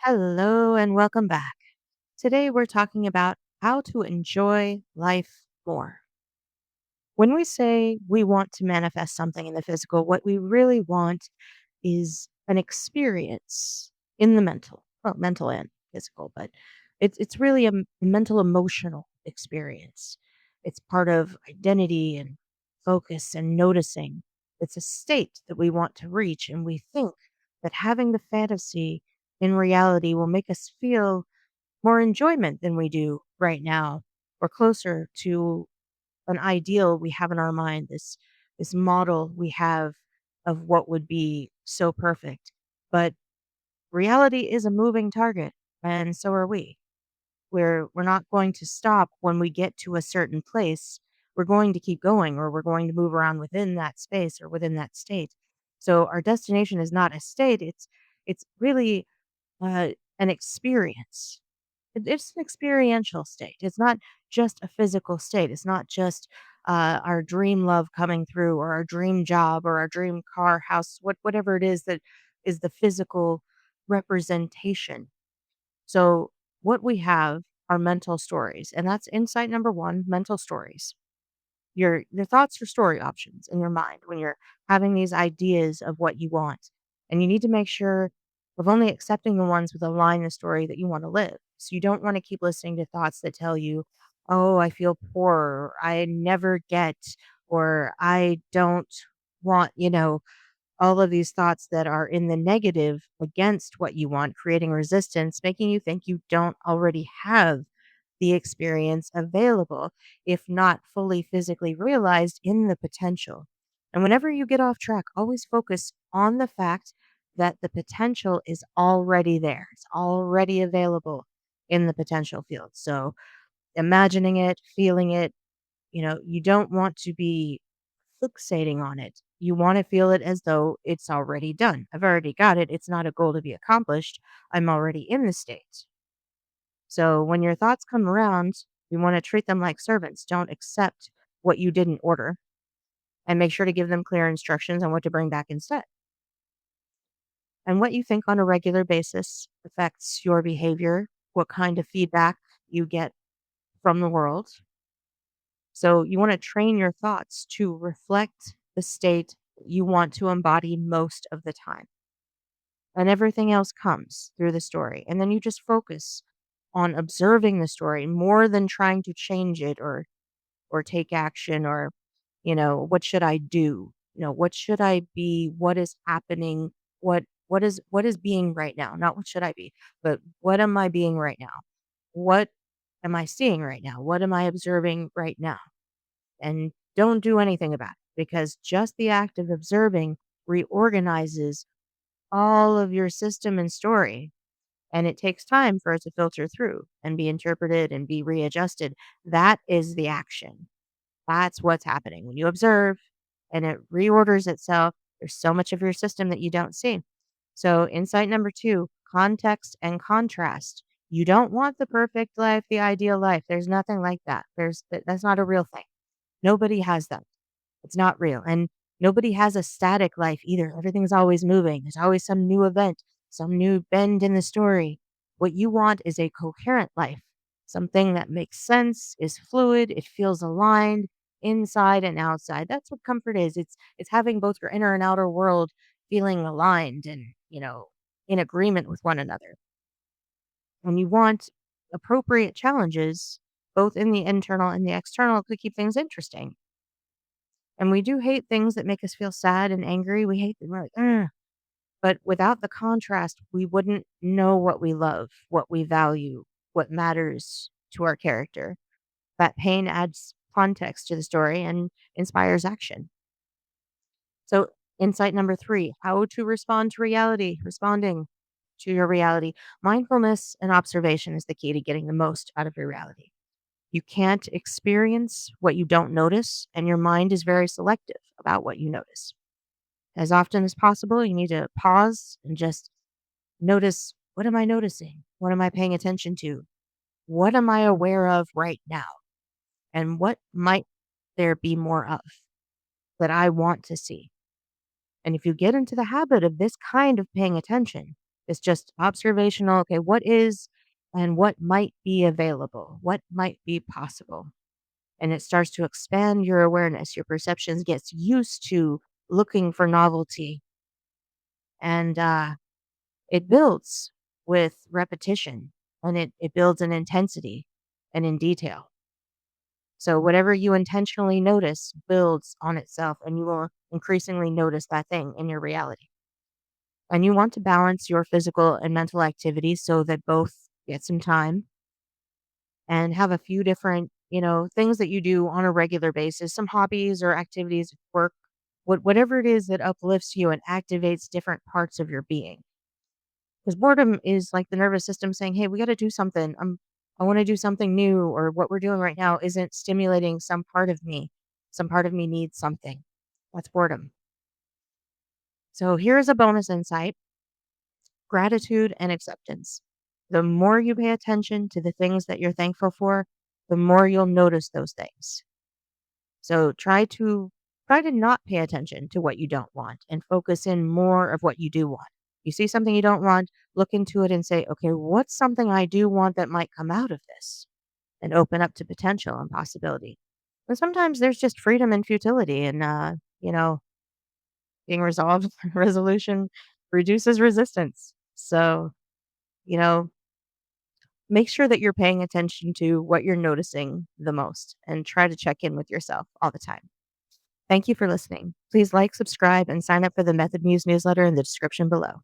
Hello and welcome back. Today we're talking about how to enjoy life more. When we say we want to manifest something in the physical, what we really want is an experience in the mental, well, mental and physical, but it's really a mental emotional experience. It's part of identity and focus and noticing. It's a state that we want to reach, and we think that having the fantasy in reality will make us feel more enjoyment than we do right now, or closer to an ideal we have in our mind, this model we have of what would be so perfect. But reality is a moving target, and so are we. We're not going to stop when we get to a certain place. We're going to keep going, or we're going to move around within that space or within that state. So our destination is not a state, it's really an experience. It's an experiential state. It's not just a physical state. It's not just our dream love coming through, or our dream job, or our dream car, house, whatever it is that is the physical representation. So, what we have are mental stories, and that's insight number one: mental stories. Your thoughts are story options in your mind when you're having these ideas of what you want. And you need to make sure of only accepting the ones with a line in the story that you want to live. So you don't want to keep listening to thoughts that tell you, oh, I feel poor, or I never get, or I don't want, all of these thoughts that are in the negative against what you want, creating resistance, making you think you don't already have the experience available, if not fully physically realized in the potential. And whenever you get off track, always focus on the fact that the potential is already there. It's already available in the potential field. So imagining it, feeling it, you don't want to be fixating on it. You want to feel it as though it's already done. I've already got it. It's not a goal to be accomplished. I'm already in the state. So when your thoughts come around, you want to treat them like servants. Don't accept what you didn't order, and make sure to give them clear instructions on what to bring back instead. And what you think on a regular basis affects your behavior, what kind of feedback you get from the world. So you want to train your thoughts to reflect the state you want to embody most of the time. And everything else comes through the story. And then you just focus on observing the story more than trying to change it, or take action, or what should I do? What should I be? What is happening? What is being right now? Not what should I be, but what am I being right now? What am I seeing right now? What am I observing right now? And don't do anything about it, because just the act of observing reorganizes all of your system and story, and it takes time for it to filter through and be interpreted and be readjusted. That is the action. That's what's happening when you observe and it reorders itself. There's so much of your system that you don't see. So, insight number two: context and contrast. You don't want the perfect life, the ideal life. There's nothing like that. That's not a real thing. Nobody has them. It's not real. And nobody has a static life either. Everything's always moving. There's always some new event, some new bend in the story. What you want is a coherent life, something that makes sense, is fluid, it feels aligned inside and outside. That's what comfort is. It's having both your inner and outer world feeling aligned and, in agreement with one another. And you want appropriate challenges both in the internal and the external to keep things interesting. And we do hate things that make us feel sad and angry. We hate them. We're like, "Ugh." But without the contrast, we wouldn't know what we love, what we value, what matters to our character. That pain adds context to the story and inspires action. So, insight number three: how to respond to reality, responding to your reality. Mindfulness and observation is the key to getting the most out of your reality. You can't experience what you don't notice, and your mind is very selective about what you notice. As often as possible, you need to pause and just notice: what am I noticing? What am I paying attention to? What am I aware of right now? And what might there be more of that I want to see? And if you get into the habit of this kind of paying attention, It's just observational. Okay, what is and what might be available? What might be possible? And it starts to expand your awareness. Your perceptions gets used to looking for novelty, and it builds with repetition, and it builds in intensity and in detail. So whatever you intentionally notice builds on itself, and you will increasingly notice that thing in your reality. And you want to balance your physical and mental activities so that both get some time and have a few different, things that you do on a regular basis, some hobbies or activities, work, whatever it is that uplifts you and activates different parts of your being. Because boredom is like the nervous system saying, "Hey, we got to do something. I want to do something new," or what we're doing right now isn't stimulating some part of me. Some part of me needs something. That's boredom. So here's a bonus insight: gratitude and acceptance. The more you pay attention to the things that you're thankful for, the more you'll notice those things. So try to not pay attention to what you don't want and focus in more of what you do want. You see something you don't want, look into it and say, "Okay, what's something I do want that might come out of this?" And open up to potential and possibility. And sometimes there's just freedom and futility, and being resolved resolution reduces resistance. So, you know, make sure that you're paying attention to what you're noticing the most and try to check in with yourself all the time. Thank you for listening. Please like, subscribe, and sign up for the Method Muse newsletter in the description below.